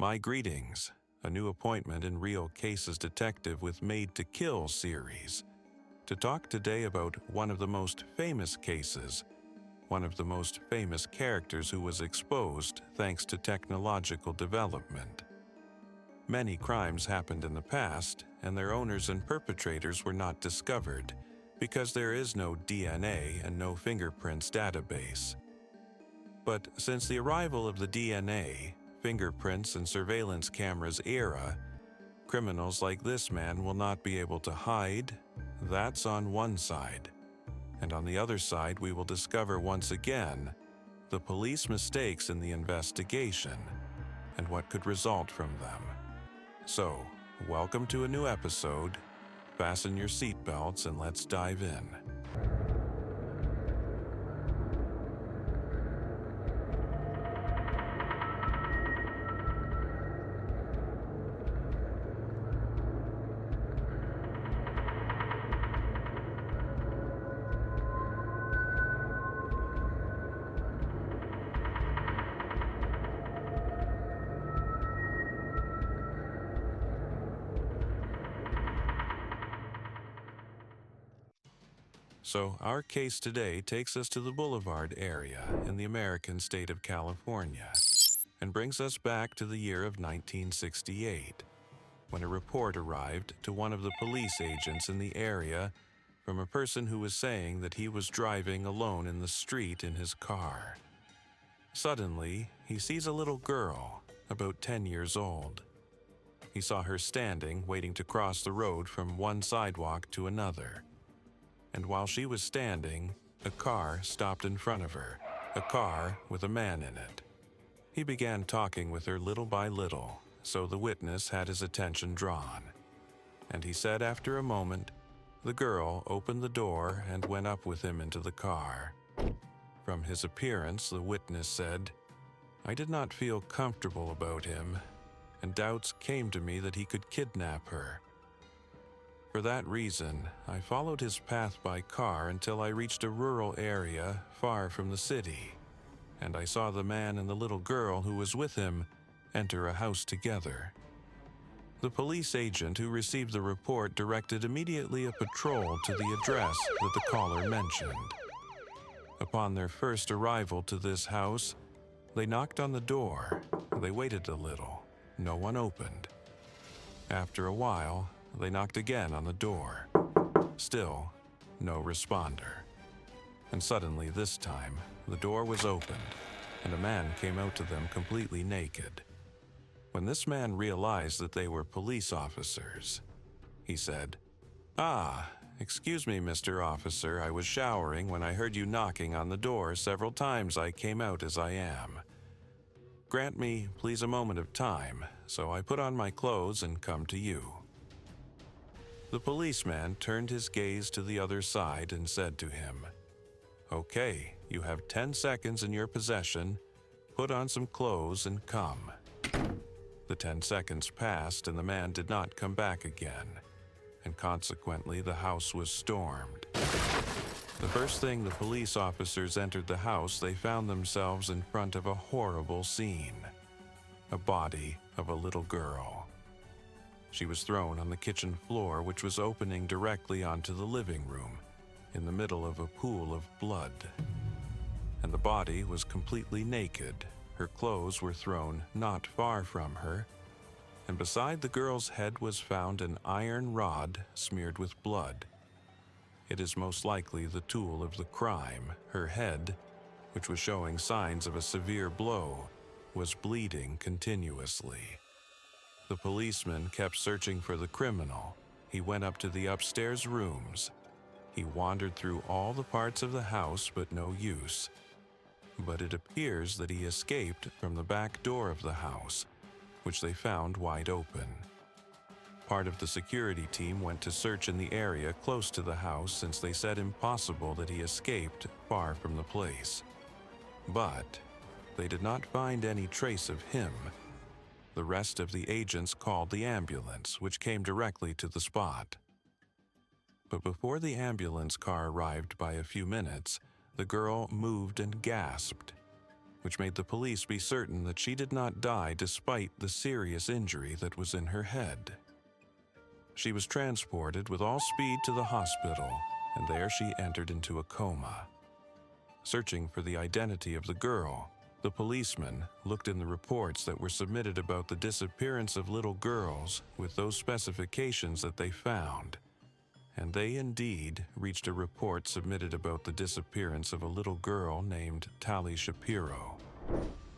My greetings, a new appointment in Real Cases Detective with Made to Kill series, to talk today about one of the most famous cases, one of the most famous characters who was exposed thanks to technological development. Many crimes happened in the past, and their owners and perpetrators were not discovered because there is no DNA and no fingerprints database. But since the arrival of the DNA, fingerprints, and surveillance cameras era, criminals like this man will not be able to hide. That's on one side. And on the other side, we will discover once again the police mistakes in the investigation and what could result from them. So, welcome to a new episode. Fasten your seatbelts and let's dive in. So, our case today takes us to the Boulevard area in the American state of California and brings us back to the year of 1968, when a report arrived to one of the police agents in the area from a person who was saying that he was driving alone in the street in his car. Suddenly, he sees a little girl, about 10 years old. He saw her standing, waiting to cross the road from one sidewalk to another. And while she was standing, a car stopped in front of her, a car with a man in it. He began talking with her little by little, so the witness had his attention drawn. And he said after a moment, the girl opened the door and went up with him into the car. From his appearance, the witness said, "I did not feel comfortable about him, and doubts came to me that he could kidnap her. For that reason, I followed his path by car until I reached a rural area far from the city, and I saw the man and the little girl who was with him enter a house together." The police agent who received the report directed immediately a patrol to the address that the caller mentioned. Upon their first arrival to this house, they knocked on the door. They waited a little. No one opened. After a while, they knocked again on the door. Still, no responder. And suddenly, this time, the door was opened, and a man came out to them completely naked. When this man realized that they were police officers, he said, "Excuse me, Mr. Officer, I was showering when I heard you knocking on the door several times. I came out as I am. Grant me, please, a moment of time, so I put on my clothes and come to you." The policeman turned his gaze to the other side and said to him, "Okay, you have 10 seconds in your possession. Put on some clothes and come." The 10 seconds passed and the man did not come back again, and consequently the house was stormed. The first thing the police officers entered the house, they found themselves in front of a horrible scene: a body of a little girl. She was thrown on the kitchen floor, which was opening directly onto the living room, in the middle of a pool of blood. And the body was completely naked. Her clothes were thrown not far from her, and beside the girl's head was found an iron rod smeared with blood. It is most likely the tool of the crime. Her head, which was showing signs of a severe blow, was bleeding continuously. The policeman kept searching for the criminal. He went up to the upstairs rooms. He wandered through all the parts of the house, but no use. But it appears that he escaped from the back door of the house, which they found wide open. Part of the security team went to search in the area close to the house, since they said impossible that he escaped far from the place. But they did not find any trace of him. The rest of the agents called the ambulance, which came directly to the spot. But before the ambulance car arrived by a few minutes, the girl moved and gasped. which made the police be certain that she did not die despite the serious injury that was in her head. She was transported with all speed to the hospital, and there she entered into a coma. Searching for the identity of the girl, the policeman looked in the reports that were submitted about the disappearance of little girls with those specifications that they found, and they indeed reached a report submitted about the disappearance of a little girl named Tali Shapiro.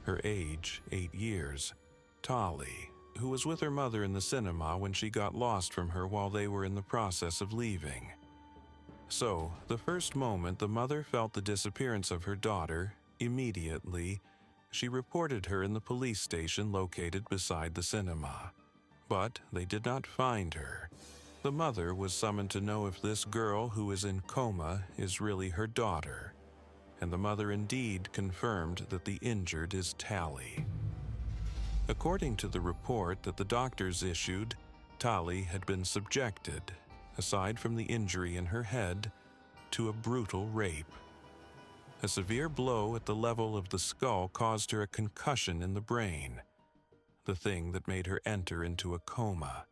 Her age, 8 years. Tali, who was with her mother in the cinema when she got lost from her while they were in the process of leaving. So, the first moment the mother felt the disappearance of her daughter, immediately, she reported her in the police station located beside the cinema. But they did not find her. The mother was summoned to know if this girl who is in coma is really her daughter, and the mother indeed confirmed that the injured is Tali. According to the report that the doctors issued, Tali had been subjected, aside from the injury in her head, to a brutal rape. A severe blow at the level of the skull caused her a concussion in the brain, the thing that made her enter into a coma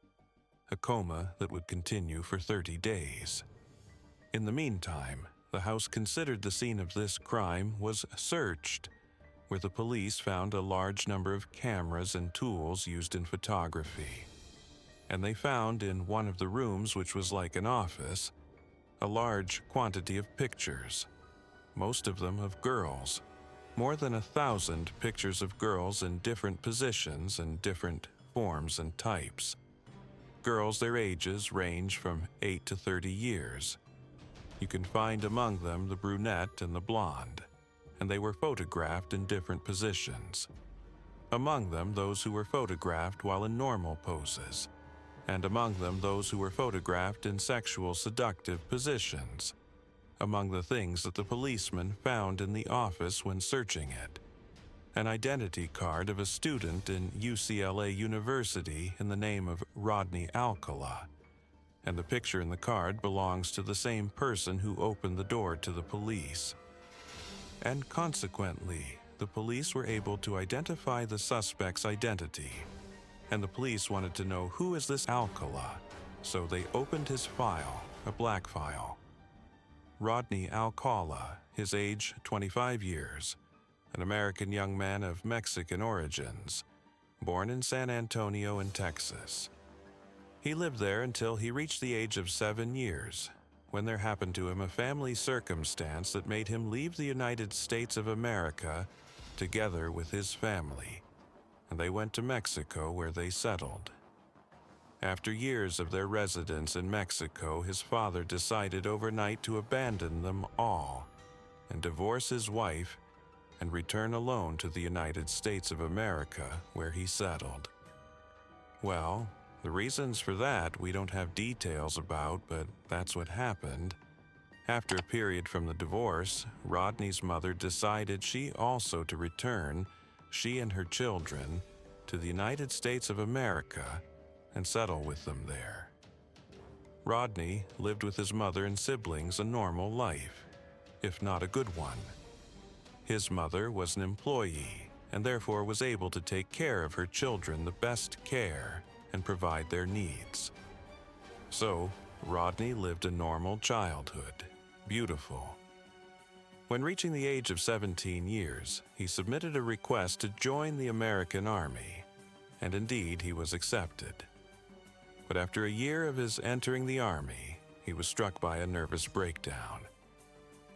that would continue for 30 days. In the meantime, the house considered the scene of this crime was searched, where the police found a large number of cameras and tools used in photography. And they found in one of the rooms, which was like an office, a large quantity of pictures, most of them of girls. More than 1,000 pictures of girls in different positions and different forms and types. Girls, their ages range from 8 to 30 years. You can find among them the brunette and the blonde, and they were photographed in different positions. Among them, those who were photographed while in normal poses, and among them those who were photographed in sexual seductive positions. Among the things that the policeman found in the office when searching it, an identity card of a student in UCLA University in the name of Rodney Alcala, and the picture in the card belongs to the same person who opened the door to the police. And consequently, the police were able to identify the suspect's identity, and the police wanted to know who is this Alcala, so they opened his file, a black file. Rodney Alcala, his age 25 years, an American young man of Mexican origins, born in San Antonio in Texas. He lived there until he reached the age of 7 years, when there happened to him a family circumstance that made him leave the United States of America together with his family, and they went to Mexico where they settled. After years of their residence in Mexico, his father decided overnight to abandon them all and divorce his wife and return alone to the United States of America where he settled. Well, the reasons for that we don't have details about, but that's what happened. After a period from the divorce, Rodney's mother decided she also to return, she and her children, to the United States of America and settle with them there. Rodney lived with his mother and siblings a normal life, if not a good one. His mother was an employee and therefore was able to take care of her children the best care and provide their needs. So, Rodney lived a normal childhood, beautiful. When reaching the age of 17 years, he submitted a request to join the American Army, and indeed he was accepted. But after a year of his entering the Army, he was struck by a nervous breakdown.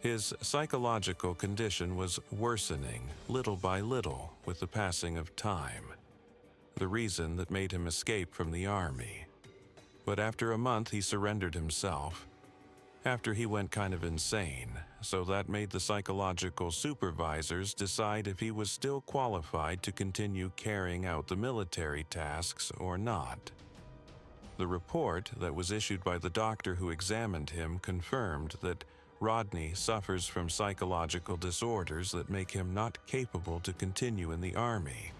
His psychological condition was worsening little by little with the passing of time, the reason that made him escape from the Army. But after a month he surrendered himself. After he went kind of insane, so that made the psychological supervisors decide if he was still qualified to continue carrying out the military tasks or not. The report that was issued by the doctor who examined him confirmed that Rodney suffers from psychological disorders that make him not capable to continue in the Army,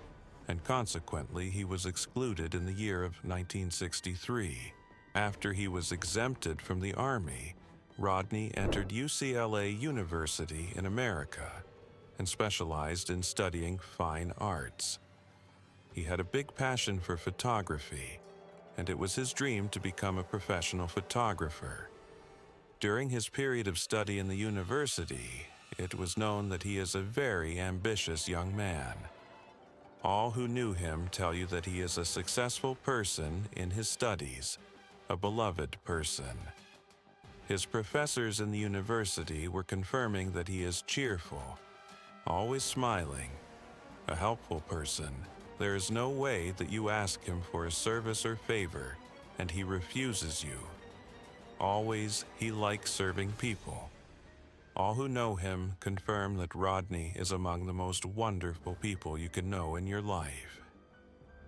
and consequently he was excluded in the year of 1963. After he was exempted from the Army, Rodney entered UCLA University in America, and specialized in studying fine arts. He had a big passion for photography, and it was his dream to become a professional photographer. During his period of study in the university, it was known that he is a very ambitious young man. All who knew him tell you that he is a successful person in his studies, a beloved person. His professors in the university were confirming that he is cheerful, always smiling, a helpful person. There is no way that you ask him for a service or favor, and he refuses you. Always, he likes serving people. All who know him confirm that Rodney is among the most wonderful people you can know in your life.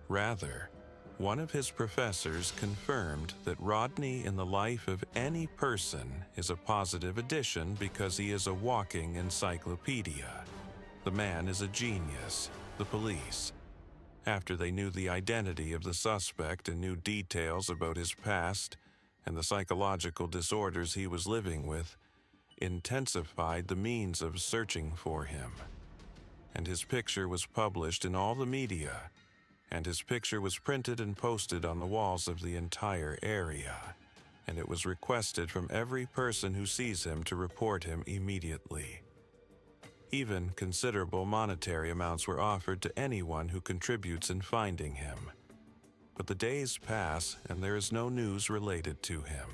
Rather, one of his professors confirmed that Rodney in the life of any person is a positive addition because he is a walking encyclopedia. The man is a genius, the police. After they knew the identity of the suspect and knew details about his past and the psychological disorders he was living with, intensified the means of searching for him. And his picture was published in all the media, and his picture was printed and posted on the walls of the entire area, and it was requested from every person who sees him to report him immediately. Even considerable monetary amounts were offered to anyone who contributes in finding him. But the days pass, and there is no news related to him.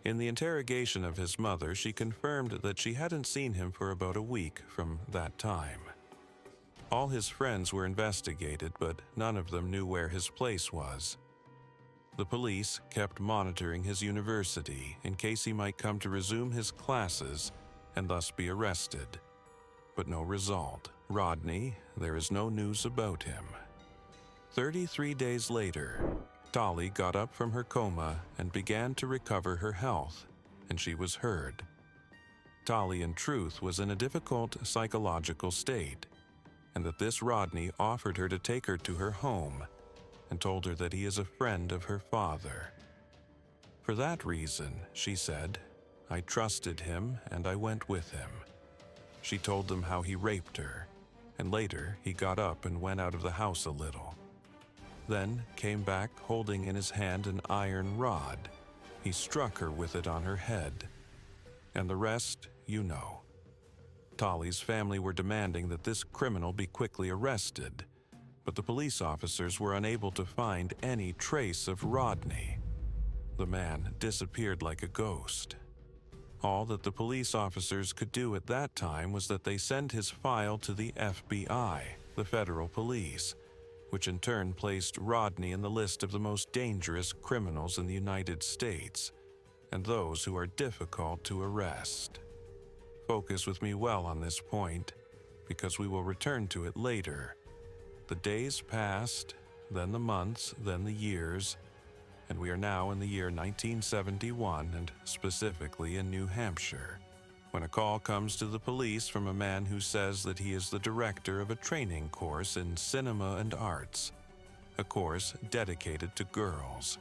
In the interrogation of his mother, she confirmed that she hadn't seen him for about a week from that time. All his friends were investigated, but none of them knew where his place was. The police kept monitoring his university in case he might come to resume his classes and thus be arrested. But no result. Rodney, there is no news about him. 33 days later, Dolly got up from her coma and began to recover her health, and she was heard. Dolly, in truth, was in a difficult psychological state, and that this Rodney offered her to take her to her home and told her that he is a friend of her father. For that reason, she said, I trusted him and I went with him. She told them how he raped her, and later he got up and went out of the house a little. Then came back holding in his hand an iron rod. He struck her with it on her head. And the rest, you know. Tolly's family were demanding that this criminal be quickly arrested, but the police officers were unable to find any trace of Rodney. The man disappeared like a ghost. All that the police officers could do at that time was that they sent his file to the FBI, the federal police, which in turn placed Rodney in the list of the most dangerous criminals in the United States, and those who are difficult to arrest. Focus with me well on this point, because we will return to it later. The days passed, then the months, then the years, and we are now in the year 1971, and specifically in New Hampshire, when a call comes to the police from a man who says that he is the director of a training course in cinema and arts, a course dedicated to girls.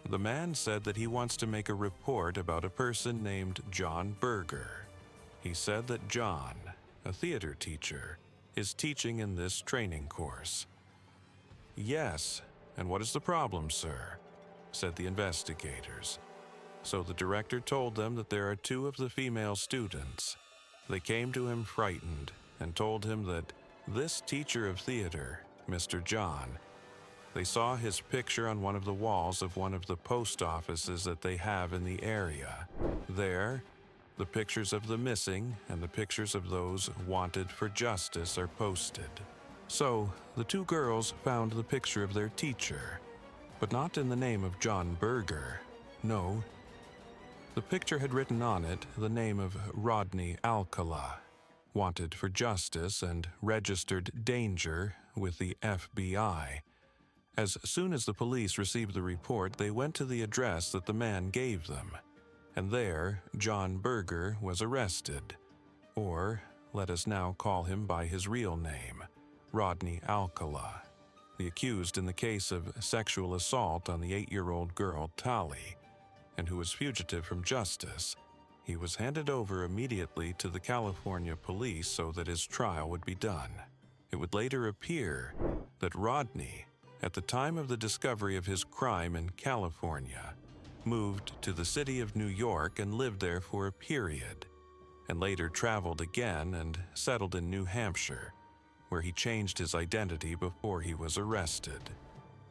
The man said that he wants to make a report about a person named John Berger. He said that John, a theater teacher, is teaching in this training course. Yes, and what is the problem, sir? Said the investigators. So the director told them that there are two of the female students. They came to him frightened and told him that this teacher of theater, Mr. John, they saw his picture on one of the walls of one of the post offices that they have in the area. There, the pictures of the missing and the pictures of those wanted for justice are posted. So, the two girls found the picture of their teacher, but not in the name of John Berger. No. The picture had written on it the name of Rodney Alcala, wanted for justice and registered danger with the FBI. As soon as the police received the report, they went to the address that the man gave them, and there John Berger was arrested, or let us now call him by his real name, Rodney Alcala, the accused in the case of sexual assault on the 8-year-old girl Tali, and who was fugitive from justice, he was handed over immediately to the California police so that his trial would be done. It would later appear that Rodney, at the time of the discovery of his crime in California, moved to the city of New York and lived there for a period, and later traveled again and settled in New Hampshire, where he changed his identity before he was arrested.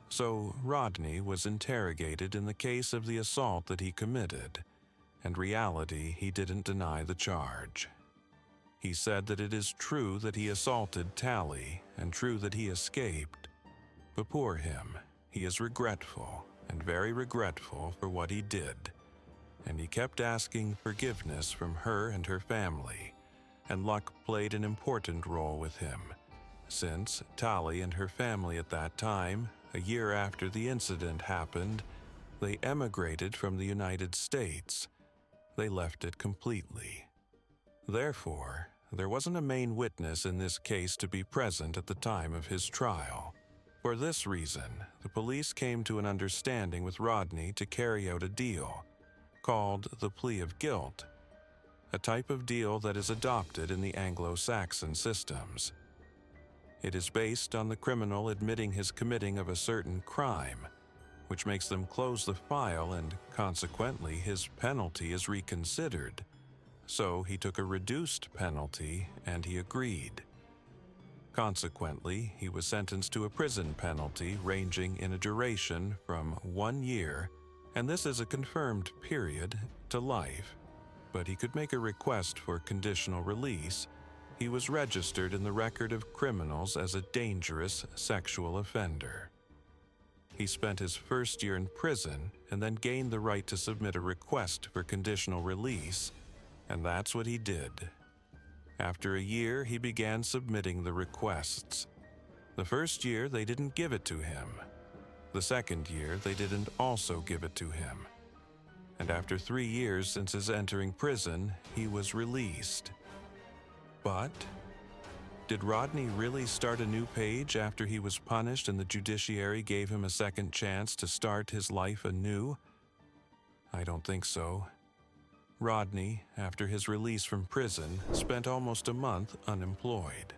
So Rodney was interrogated in the case of the assault that he committed. In reality, he didn't deny the charge. He said that it is true that he assaulted Tally and true that he escaped. But poor him, he is regretful and very regretful for what he did. And he kept asking forgiveness from her and her family, and luck played an important role with him, since Tally and her family at that time, a year after the incident happened, they emigrated from the United States. They left it completely. Therefore, there wasn't a main witness in this case to be present at the time of his trial. For this reason, the police came to an understanding with Rodney to carry out a deal called the plea of guilt, a type of deal that is adopted in the Anglo-Saxon systems. It is based on the criminal admitting his committing of a certain crime, which makes them close the file and, consequently, his penalty is reconsidered. So he took a reduced penalty and he agreed. Consequently, he was sentenced to a prison penalty ranging in a duration from 1 year, and this is a confirmed period, to life. But he could make a request for conditional release. He was registered in the record of criminals as a dangerous sexual offender. He spent his first year in prison and then gained the right to submit a request for conditional release, and that's what he did. After a year, he began submitting the requests. The first year, they didn't give it to him. The second year, they didn't also give it to him. And after 3 years since his entering prison, he was released. But did Rodney really start a new page after he was punished and the judiciary gave him a second chance to start his life anew? I don't think so. Rodney, after his release from prison, spent almost a month unemployed.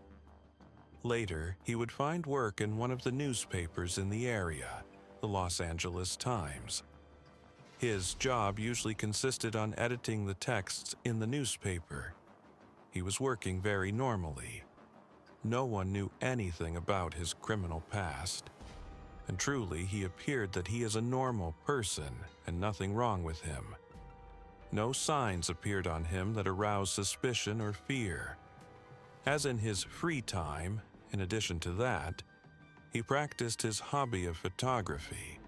Later, he would find work in one of the newspapers in the area, the Los Angeles Times. His job usually consisted on editing the texts in the newspaper. He was working very normally. No one knew anything about his criminal past. And truly, he appeared that he is a normal person and nothing wrong with him. No signs appeared on him that aroused suspicion or fear. As in his free time, in addition to that, he practiced his hobby of photography,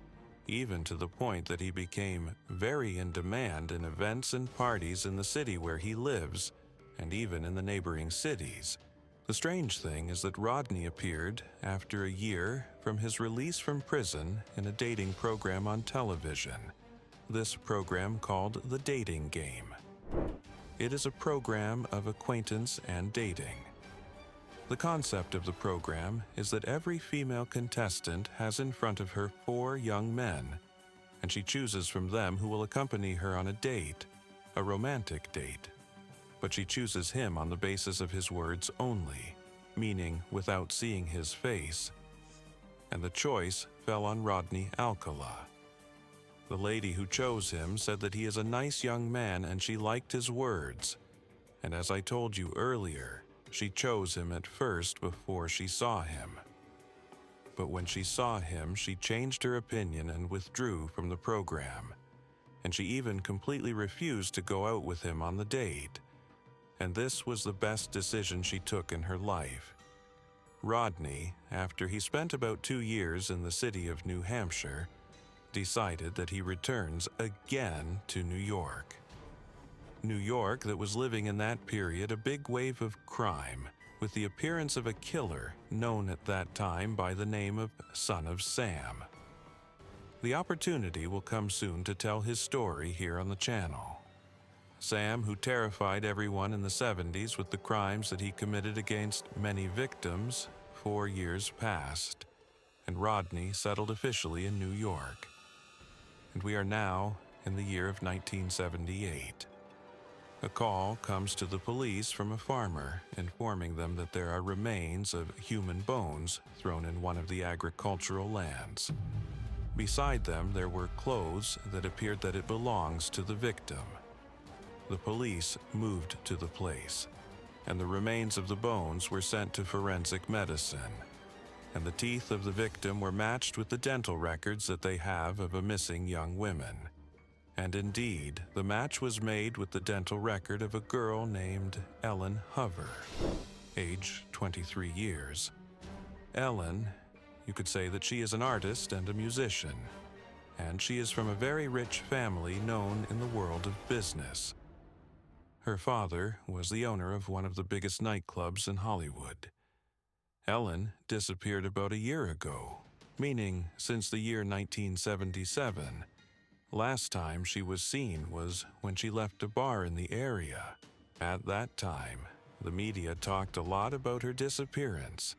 even to the point that he became very in demand in events and parties in the city where he lives, and even in the neighboring cities. The strange thing is that Rodney appeared, after a year, from his release from prison in a dating program on television. This program called The Dating Game. It is a program of acquaintance and dating. The concept of the program is that every female contestant has in front of her 4 young men, and she chooses from them who will accompany her on a date, a romantic date. But she chooses him on the basis of his words only, meaning without seeing his face. And the choice fell on Rodney Alcala. The lady who chose him said that he is a nice young man and she liked his words. And as I told you earlier, she chose him at first before she saw him. But when she saw him, she changed her opinion and withdrew from the program. And she even completely refused to go out with him on the date. And this was the best decision she took in her life. Rodney, after he spent about 2 years in the city of New Hampshire, decided that he returns again to New York. New York that was living in that period a big wave of crime, with the appearance of a killer known at that time by the name of Son of Sam. The opportunity will come soon to tell his story here on the channel. Sam, who terrified everyone in the 70s with the crimes that he committed against many victims, 4 years passed, and Rodney settled officially in New York. And we are now in the year of 1978. A call comes to the police from a farmer informing them that there are remains of human bones thrown in one of the agricultural lands. Beside them, there were clothes that appeared that it belongs to the victim. The police moved to the place, and the remains of the bones were sent to forensic medicine, and the teeth of the victim were matched with the dental records that they have of a missing young woman. And indeed, the match was made with the dental record of a girl named Ellen Hover, age 23 years. Ellen, you could say that she is an artist and a musician, and she is from a very rich family known in the world of business. Her father was the owner of one of the biggest nightclubs in Hollywood. Ellen disappeared about a year ago, meaning since the year 1977. Last time she was seen was when she left a bar in the area. At that time, the media talked a lot about her disappearance,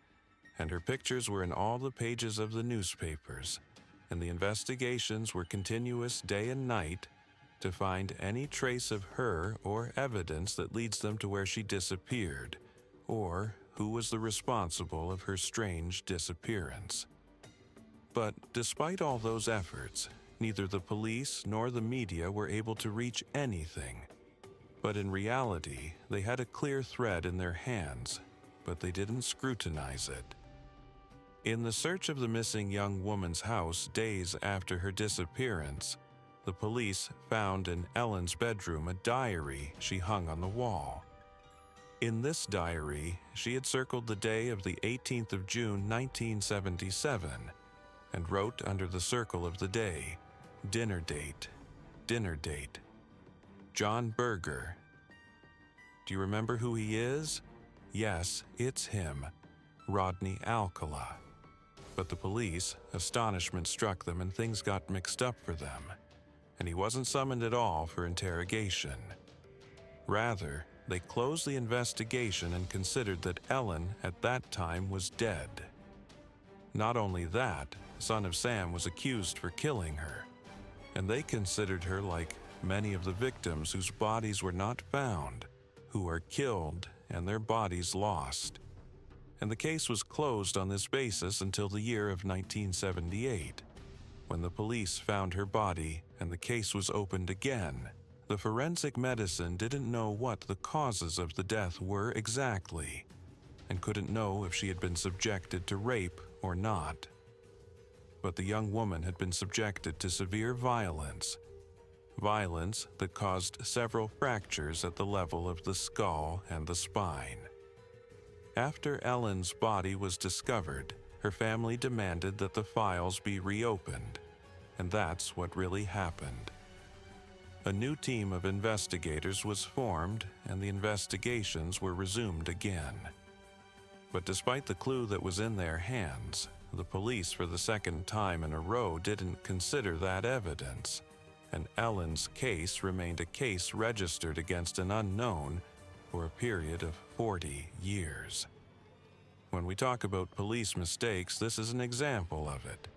and her pictures were in all the pages of the newspapers, and the investigations were continuous day and night to find any trace of her or evidence that leads them to where she disappeared, or who was the responsible of her strange disappearance. But despite all those efforts, neither the police nor the media were able to reach anything. But in reality, they had a clear thread in their hands, but they didn't scrutinize it. In the search of the missing young woman's house days after her disappearance, the police found in Ellen's bedroom a diary she hung on the wall. In this diary, she had circled the day of the 18th of June 1977 and wrote under the circle of the day, dinner date, dinner date. John Berger. Do you remember who he is? Yes, it's him, Rodney Alcala. But the police, astonishment struck them and things got mixed up for them, and he wasn't summoned at all for interrogation. Rather, they closed the investigation and considered that Ellen at that time was dead. Not only that, Son of Sam was accused for killing her, and they considered her like many of the victims whose bodies were not found, who are killed and their bodies lost. And the case was closed on this basis until the year of 1978, when the police found her body and the case was opened again. The forensic medicine didn't know what the causes of the death were exactly, and couldn't know if she had been subjected to rape or not. But the young woman had been subjected to severe violence that caused several fractures at the level of the skull and the spine. After Ellen's body was discovered, her family demanded that the files be reopened, and that's what really happened. A new team of investigators was formed, and the investigations were resumed again. But despite the clue that was in their hands, the police for the second time in a row didn't consider that evidence, and Ellen's case remained a case registered against an unknown for a period of 40 years. When we talk about police mistakes, this is an example of it.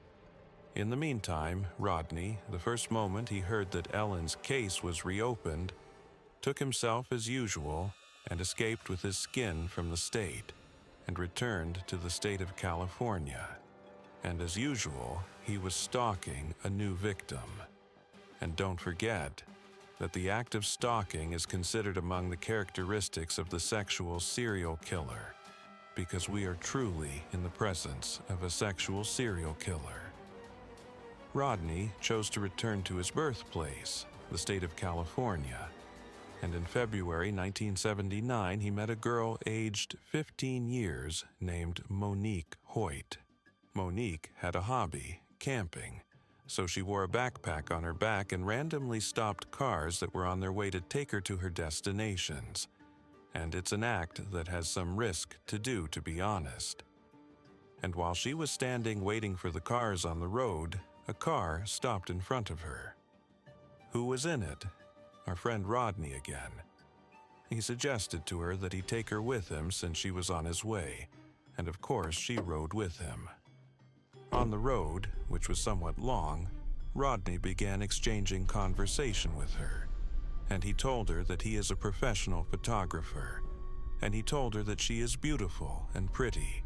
In the meantime, Rodney, the first moment he heard that Ellen's case was reopened, took himself as usual and escaped with his skin from the state and returned to the state of California. And as usual, he was stalking a new victim. And don't forget that the act of stalking is considered among the characteristics of the sexual serial killer, because we are truly in the presence of a sexual serial killer. Rodney chose to return to his birthplace, the state of California, and in February 1979 he met a girl aged 15 years named Monique Hoyt. Monique had a hobby, camping, so she wore a backpack on her back and randomly stopped cars that were on their way to take her to her destinations. And it's an act that has some risk to do, to be honest. And while she was standing waiting for the cars on the road, a car stopped in front of her. Who was in it? Our friend Rodney again. He suggested to her that he take her with him since she was on his way, and of course she rode with him. On the road, which was somewhat long, Rodney began exchanging conversation with her, and he told her that he is a professional photographer, and he told her that she is beautiful and pretty,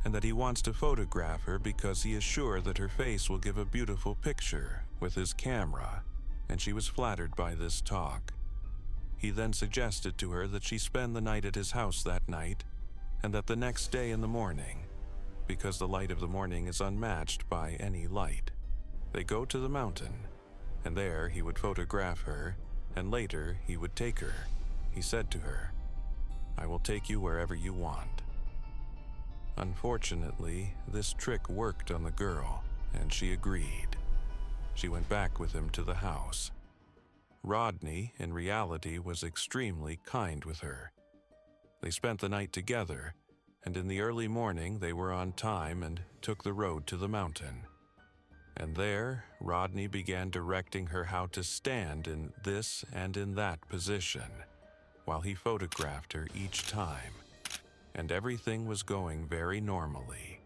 and that he wants to photograph her because he is sure that her face will give a beautiful picture with his camera, and she was flattered by this talk. He then suggested to her that she spend the night at his house that night, and that the next day in the morning, because the light of the morning is unmatched by any light, they go to the mountain, and there he would photograph her, and later he would take her. He said to her, "I will take you wherever you want." Unfortunately, this trick worked on the girl, and she agreed. She went back with him to the house. Rodney, in reality, was extremely kind with her. They spent the night together, and in the early morning they were on time and took the road to the mountain. And there, Rodney began directing her how to stand in this and in that position, while he photographed her each time. And everything was going very normally.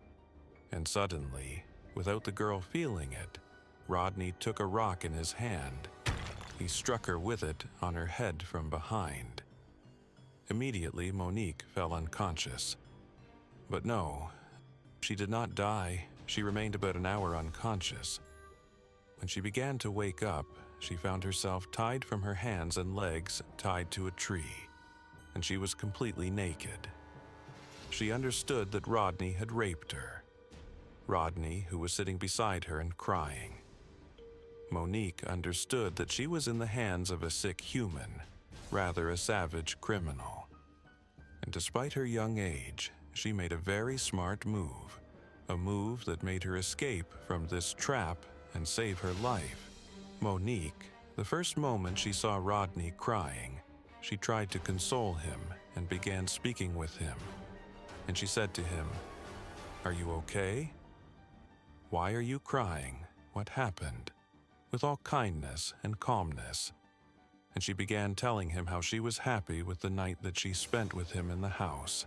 And suddenly, without the girl feeling it, Rodney took a rock in his hand. He struck her with it on her head from behind. Immediately, Monique fell unconscious. But no, she did not die. She remained about an hour unconscious. When she began to wake up, she found herself tied from her hands and legs tied to a tree, and she was completely naked. She understood that Rodney had raped her. Rodney, who was sitting beside her and crying. Monique understood that she was in the hands of a sick human, rather a savage criminal. And despite her young age, she made a very smart move, a move that made her escape from this trap and save her life. Monique, the first moment she saw Rodney crying, she tried to console him and began speaking with him. And she said to him, "Are you okay? Why are you crying? What happened?" With all kindness and calmness. And she began telling him how she was happy with the night that she spent with him in the house.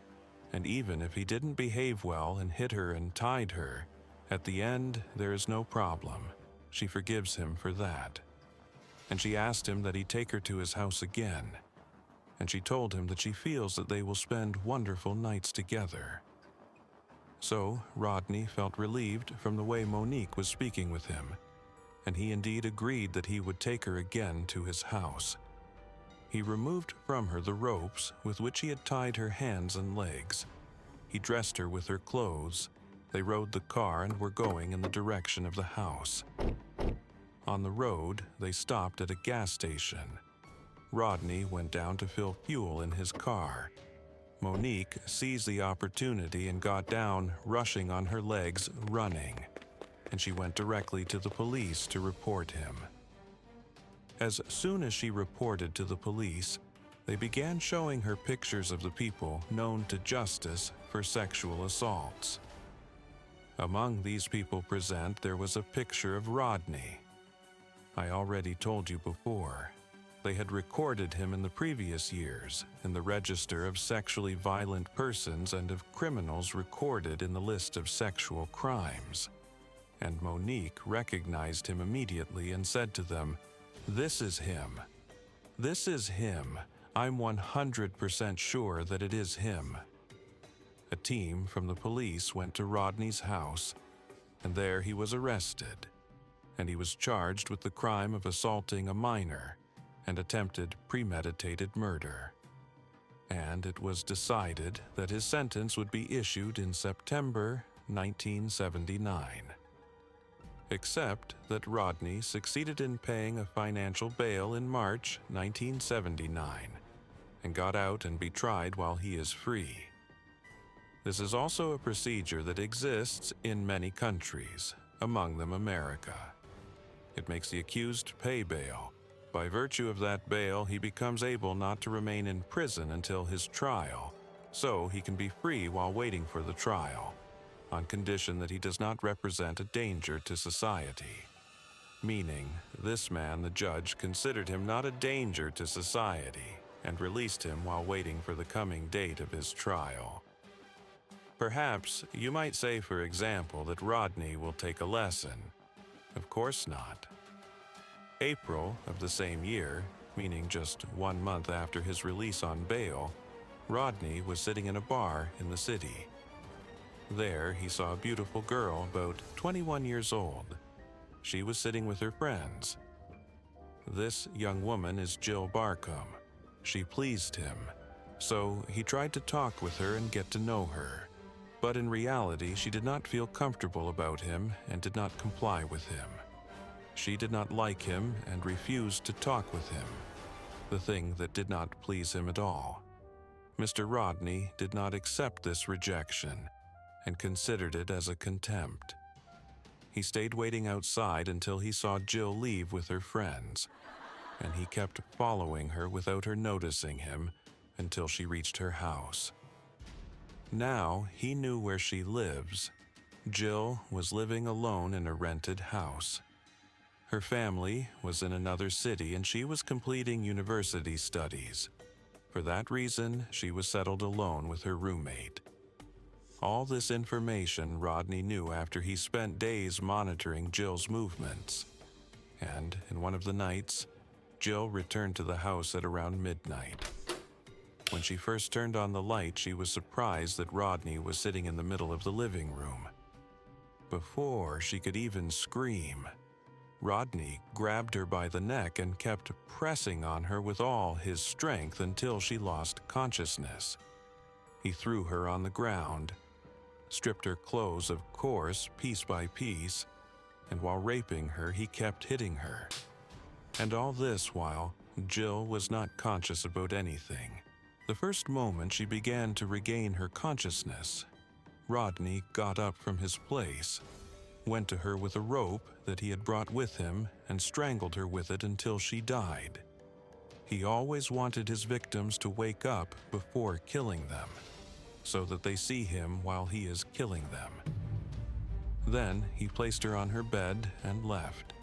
And even if he didn't behave well and hit her and tied her, at the end there is no problem. She forgives him for that. And she asked him that he take her to his house again. And she told him that she feels that they will spend wonderful nights together. So Rodney felt relieved from the way Monique was speaking with him, and he indeed agreed that he would take her again to his house. He removed from her the ropes with which he had tied her hands and legs. He dressed her with her clothes. They rode the car and were going in the direction of the house. On the road, they stopped at a gas station. Rodney went down to fill fuel in his car. Monique seized the opportunity and got down, rushing on her legs, running. And she went directly to the police to report him. As soon as she reported to the police, they began showing her pictures of the people known to justice for sexual assaults. Among these people present, there was a picture of Rodney. I already told you before. They had recorded him in the previous years in the register of sexually violent persons and of criminals recorded in the list of sexual crimes. And Monique recognized him immediately and said to them, "This is him. This is him. I'm 100% sure that it is him." A team from the police went to Rodney's house, and there he was arrested, and he was charged with the crime of assaulting a minor and attempted premeditated murder. And it was decided that his sentence would be issued in September 1979. Except that Rodney succeeded in paying a financial bail in March 1979 and got out and be tried while he is free. This is also a procedure that exists in many countries, among them America. It makes the accused pay bail. By virtue of that bail, he becomes able not to remain in prison until his trial, so he can be free while waiting for the trial, on condition that he does not represent a danger to society. Meaning, this man, the judge, considered him not a danger to society and released him while waiting for the coming date of his trial. Perhaps you might say, for example, that Rodney will take a lesson. Of course not. April of the same year, meaning just 1 month after his release on bail, Rodney was sitting in a bar in the city. There, he saw a beautiful girl about 21 years old. She was sitting with her friends. This young woman is Jill Barcombe. She pleased him, so he tried to talk with her and get to know her. But in reality, she did not feel comfortable about him and did not comply with him. She did not like him and refused to talk with him, the thing that did not please him at all. Mr. Rodney did not accept this rejection and considered it as a contempt. He stayed waiting outside until he saw Jill leave with her friends, and he kept following her without her noticing him until she reached her house. Now he knew where she lives. Jill was living alone in a rented house. Her family was in another city and she was completing university studies. For that reason, she was settled alone with her roommate. All this information Rodney knew after he spent days monitoring Jill's movements. And in one of the nights, Jill returned to the house at around midnight. When she first turned on the light, she was surprised that Rodney was sitting in the middle of the living room. Before she could even scream, Rodney grabbed her by the neck and kept pressing on her with all his strength until she lost consciousness. He threw her on the ground, stripped her clothes, of course, piece by piece, and while raping her, he kept hitting her. And all this while Jill was not conscious about anything. The first moment she began to regain her consciousness, Rodney got up from his place, went to her with a rope that he had brought with him, and strangled her with it until she died. He always wanted his victims to wake up before killing them, so that they see him while he is killing them. Then he placed her on her bed and left.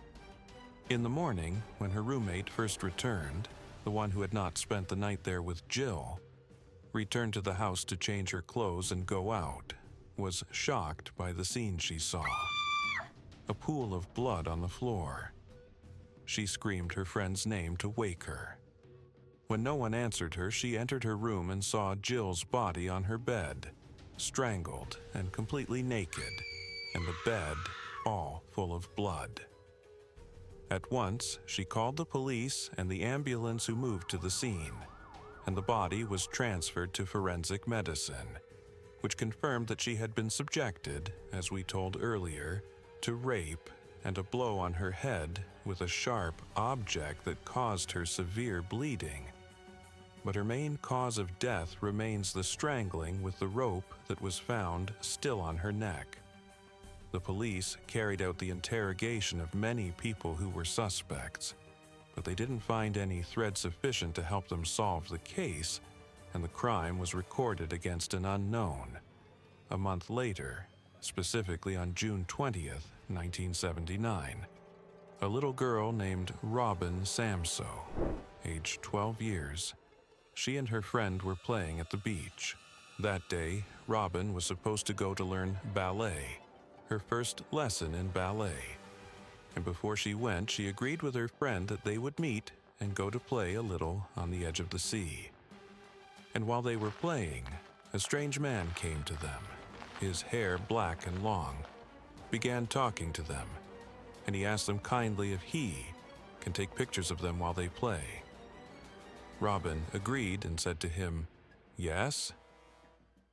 In the morning, when her roommate first returned, the one who had not spent the night there with Jill, returned to the house to change her clothes and go out, was shocked by the scene she saw. A pool of blood on the floor. She screamed her friend's name to wake her. When no one answered her, she entered her room and saw Jill's body on her bed, strangled and completely naked, and the bed all full of blood. At once, she called the police and the ambulance who moved to the scene, and the body was transferred to forensic medicine, which confirmed that she had been subjected, as we told earlier, to rape and a blow on her head with a sharp object that caused her severe bleeding. But her main cause of death remains the strangling with the rope that was found still on her neck. The police carried out the interrogation of many people who were suspects, but they didn't find any thread sufficient to help them solve the case, and the crime was recorded against an unknown. A month later, specifically on June 20th, 1979, a little girl named Robin Samso, aged 12 years, she and her friend were playing at the beach. That day, Robin was supposed to go to learn ballet, her first lesson in ballet. And before she went, she agreed with her friend that they would meet and go to play a little on the edge of the sea. And while they were playing, a strange man came to them, his hair black and long, began talking to them, and he asked them kindly if he can take pictures of them while they play. Robin agreed and said to him, "Yes,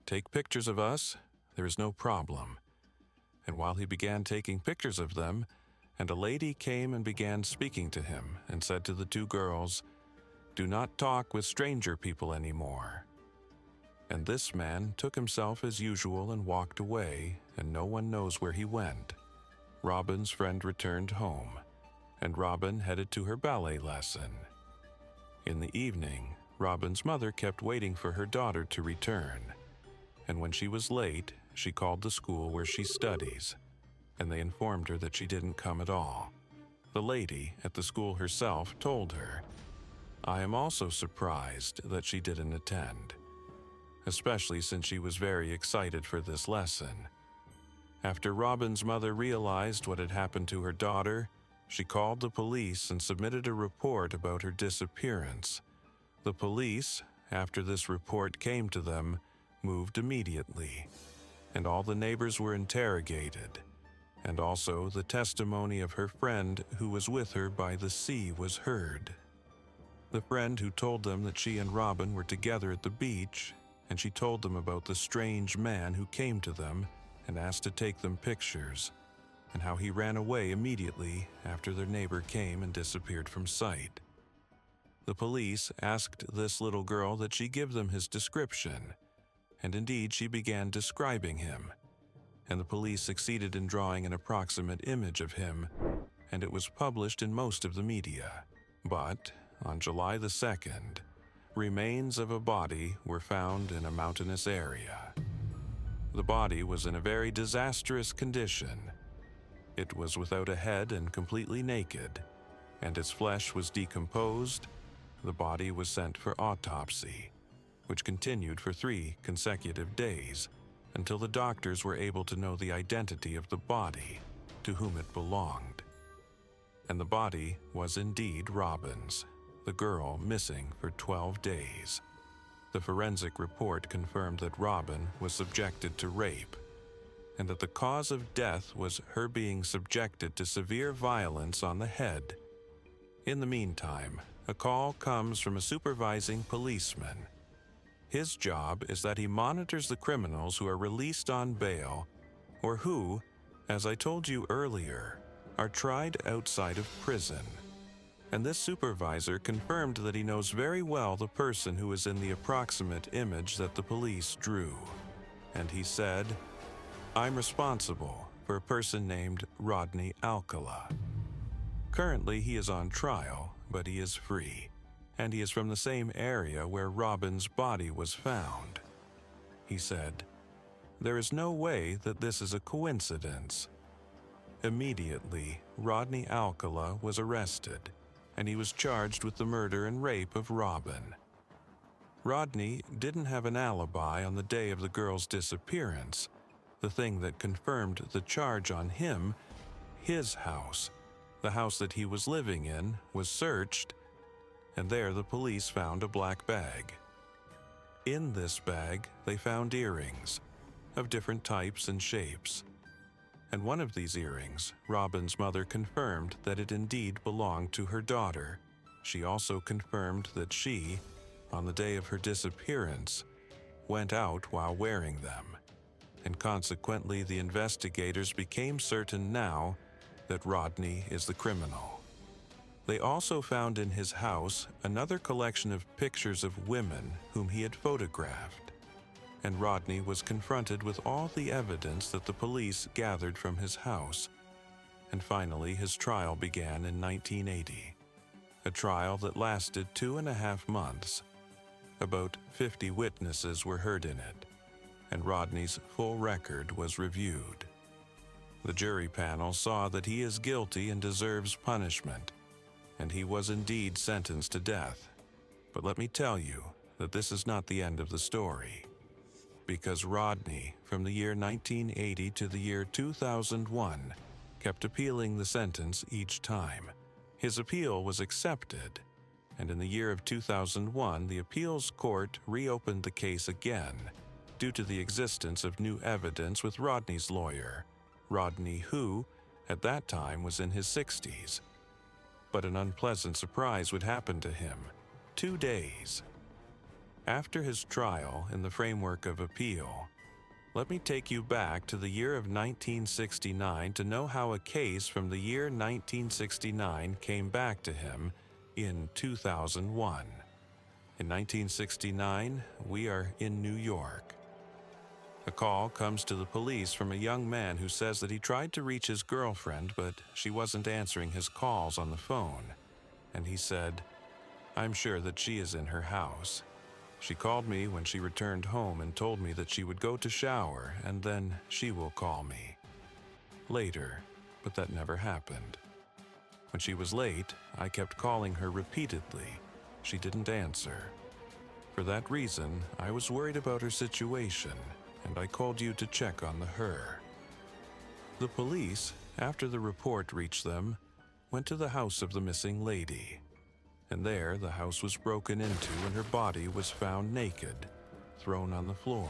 take pictures of us, there is no problem." And while he began taking pictures of them, and a lady came and began speaking to him and said to the two girls, "Do not talk with stranger people anymore." And this man took himself as usual and walked away, and no one knows where he went. Robin's friend returned home, and Robin headed to her ballet lesson. In the evening, Robin's mother kept waiting for her daughter to return, and when she was late, she called the school where she studies, and they informed her that she didn't come at all. The lady at the school herself told her, "I am also surprised that she didn't attend, especially since she was very excited for this lesson." After Robin's mother realized what had happened to her daughter, She called the police and submitted a report about her disappearance. The police, after this report came to them, moved immediately, and all the neighbors were interrogated, and also the testimony of her friend who was with her by the sea was heard. The friend who told them that she and Robin were together at the beach, and she told them about the strange man who came to them and asked to take them pictures, and how he ran away immediately after their neighbor came and disappeared from sight. The police asked this little girl that she give them his description, and indeed she began describing him, and the police succeeded in drawing an approximate image of him, and it was published in most of the media. But on July the 2nd, remains of a body were found in a mountainous area. The body was in a very disastrous condition. It was without a head and completely naked, and its flesh was decomposed. The body was sent for autopsy, which continued for 3 consecutive days until the doctors were able to know the identity of the body to whom it belonged. And the body was indeed Robin's, the girl missing for 12 days. The forensic report confirmed that Robin was subjected to rape, and that the cause of death was her being subjected to severe violence on the head. In the meantime, a call comes from a supervising policeman. His job is that he monitors the criminals who are released on bail, or who, as I told you earlier, are tried outside of prison. And this supervisor confirmed that he knows very well the person who is in the approximate image that the police drew. And he said, "I'm responsible for a person named Rodney Alcala. Currently, he is on trial, but he is free, and he is from the same area where Robin's body was found." He said, "There is no way that this is a coincidence." Immediately, Rodney Alcala was arrested, and he was charged with the murder and rape of Robin. Rodney didn't have an alibi on the day of the girl's disappearance. The thing that confirmed the charge on him, his house, the house that he was living in, was searched, and there the police found a black bag. In this bag, they found earrings of different types and shapes. And one of these earrings, Robin's mother confirmed that it indeed belonged to her daughter. She also confirmed that she, on the day of her disappearance, went out while wearing them. And consequently, the investigators became certain now that Rodney is the criminal. They also found in his house another collection of pictures of women whom he had photographed, and Rodney was confronted with all the evidence that the police gathered from his house. And finally, his trial began in 1980, a trial that lasted 2.5 months. About 50 witnesses were heard in it, and Rodney's full record was reviewed. The jury panel saw that he is guilty and deserves punishment, and he was indeed sentenced to death. But let me tell you that this is not the end of the story, because Rodney, from the year 1980 to the year 2001, kept appealing the sentence each time. His appeal was accepted, and in the year of 2001, the appeals court reopened the case again due to the existence of new evidence with Rodney's lawyer, Rodney, who, at that time, was in his 60s. But an unpleasant surprise would happen to him. 2 days after his trial in the framework of appeal, let me take you back to the year of 1969 to know how a case from the year 1969 came back to him in 2001. In 1969, we are in New York. A call comes to the police from a young man who says that he tried to reach his girlfriend, but she wasn't answering his calls on the phone. And he said, "I'm sure that she is in her house. She called me when she returned home and told me that she would go to shower and then she will call me later, but that never happened. When she was late, I kept calling her repeatedly. She didn't answer. For that reason, I was worried about her situation, and I called you to check on her." The police, after the report reached them, went to the house of the missing lady, and there the house was broken into and her body was found naked, thrown on the floor.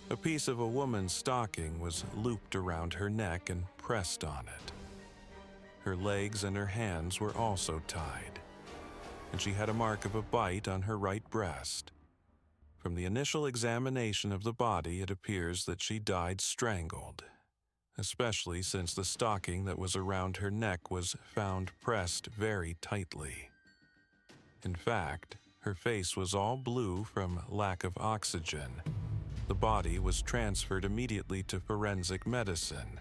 A piece of a woman's stocking was looped around her neck and pressed on it. Her legs and her hands were also tied, and she had a mark of a bite on her right breast. From the initial examination of the body, it appears that she died strangled, especially since the stocking that was around her neck was found pressed very tightly. In fact, her face was all blue from lack of oxygen. The body was transferred immediately to forensic medicine,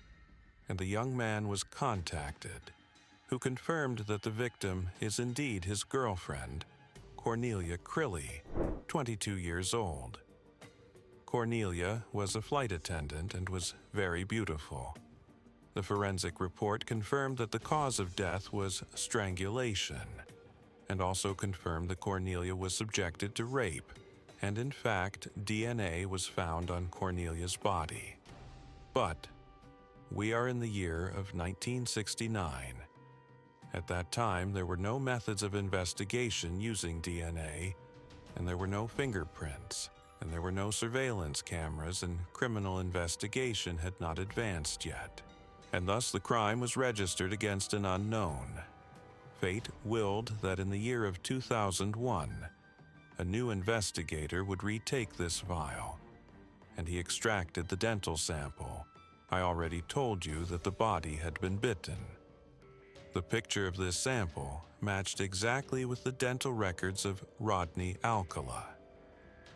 and the young man was contacted, who confirmed that the victim is indeed his girlfriend, Cornelia Crilly, 22 years old. Cornelia was a flight attendant and was very beautiful. The forensic report confirmed that the cause of death was strangulation, and also confirmed that Cornelia was subjected to rape, and in fact, DNA was found on Cornelia's body. But we are in the year of 1969. At that time, there were no methods of investigation using DNA, and there were no fingerprints, and there were no surveillance cameras, and criminal investigation had not advanced yet. And thus the crime was registered against an unknown. Fate willed that in the year of 2001, a new investigator would retake this file, and he extracted the dental sample. I already told you that the body had been bitten. The picture of this sample matched exactly with the dental records of Rodney Alcala.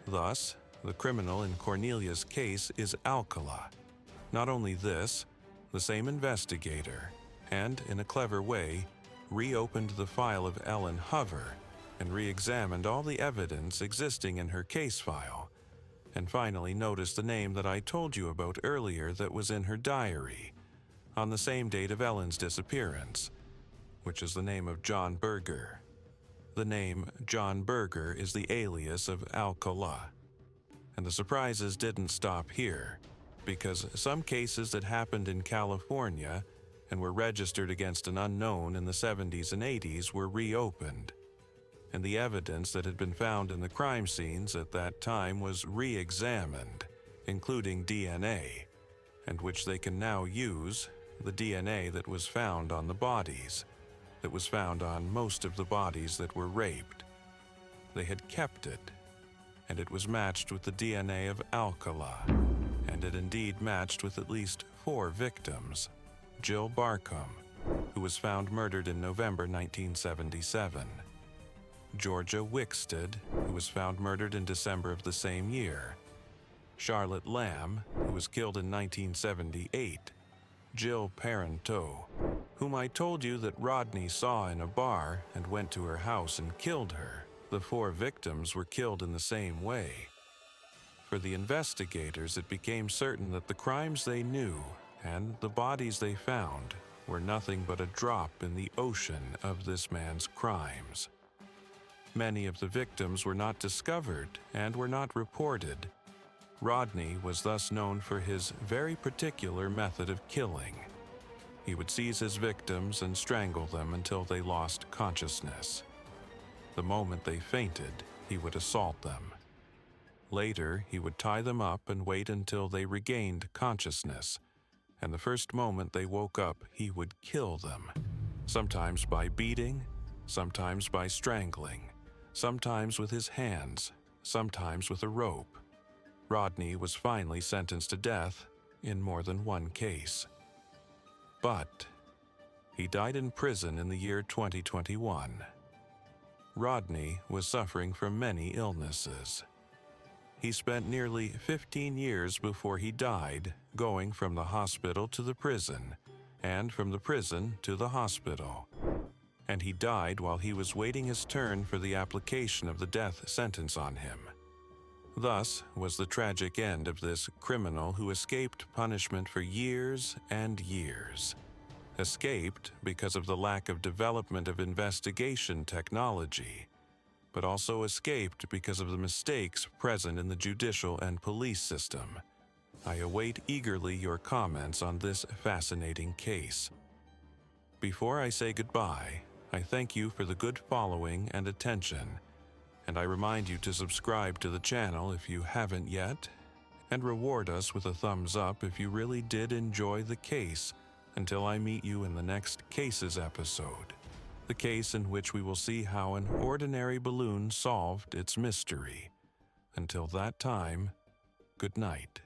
Thus, the criminal in Cornelia's case is Alcala. Not only this, the same investigator, and in a clever way, reopened the file of Ellen Hover and re-examined all the evidence existing in her case file, and finally noticed the name that I told you about earlier that was in her diary, on the same date of Ellen's disappearance, which is the name of John Berger. The name John Berger is the alias of Alcala. And the surprises didn't stop here, because some cases that happened in California and were registered against an unknown in the 70s and 80s were reopened, and the evidence that had been found in the crime scenes at that time was re-examined, including DNA, and which they can now use, the DNA that was found on the bodies, that was found on most of the bodies that were raped. They had kept it, and it was matched with the DNA of Alcala, and it indeed matched with at least 4 victims. Jill Barcombe, who was found murdered in November 1977. Georgia Wickstead, who was found murdered in December of the same year. Charlotte Lamb, who was killed in 1978. Jill Parenteau, whom I told you that Rodney saw in a bar and went to her house and killed her. The 4 victims were killed in the same way. For the investigators, it became certain that the crimes they knew and the bodies they found were nothing but a drop in the ocean of this man's crimes. Many of the victims were not discovered and were not reported. Rodney was thus known for his very particular method of killing. He would seize his victims and strangle them until they lost consciousness. The moment they fainted, he would assault them. Later, he would tie them up and wait until they regained consciousness, and the first moment they woke up, he would kill them, sometimes by beating, sometimes by strangling, sometimes with his hands, sometimes with a rope. Rodney was finally sentenced to death in more than one case. But he died in prison in the year 2021. Rodney was suffering from many illnesses. He spent nearly 15 years before he died going from the hospital to the prison, and from the prison to the hospital. And he died while he was waiting his turn for the application of the death sentence on him. Thus was the tragic end of this criminal who escaped punishment for years and years. Escaped because of the lack of development of investigation technology, but also escaped because of the mistakes present in the judicial and police system. I await eagerly your comments on this fascinating case. Before I say goodbye, I thank you for the good following and attention, and I remind you to subscribe to the channel if you haven't yet, and reward us with a thumbs up if you really did enjoy the case until I meet you in the next Cases episode, the case in which we will see how an ordinary balloon solved its mystery. Until that time, good night.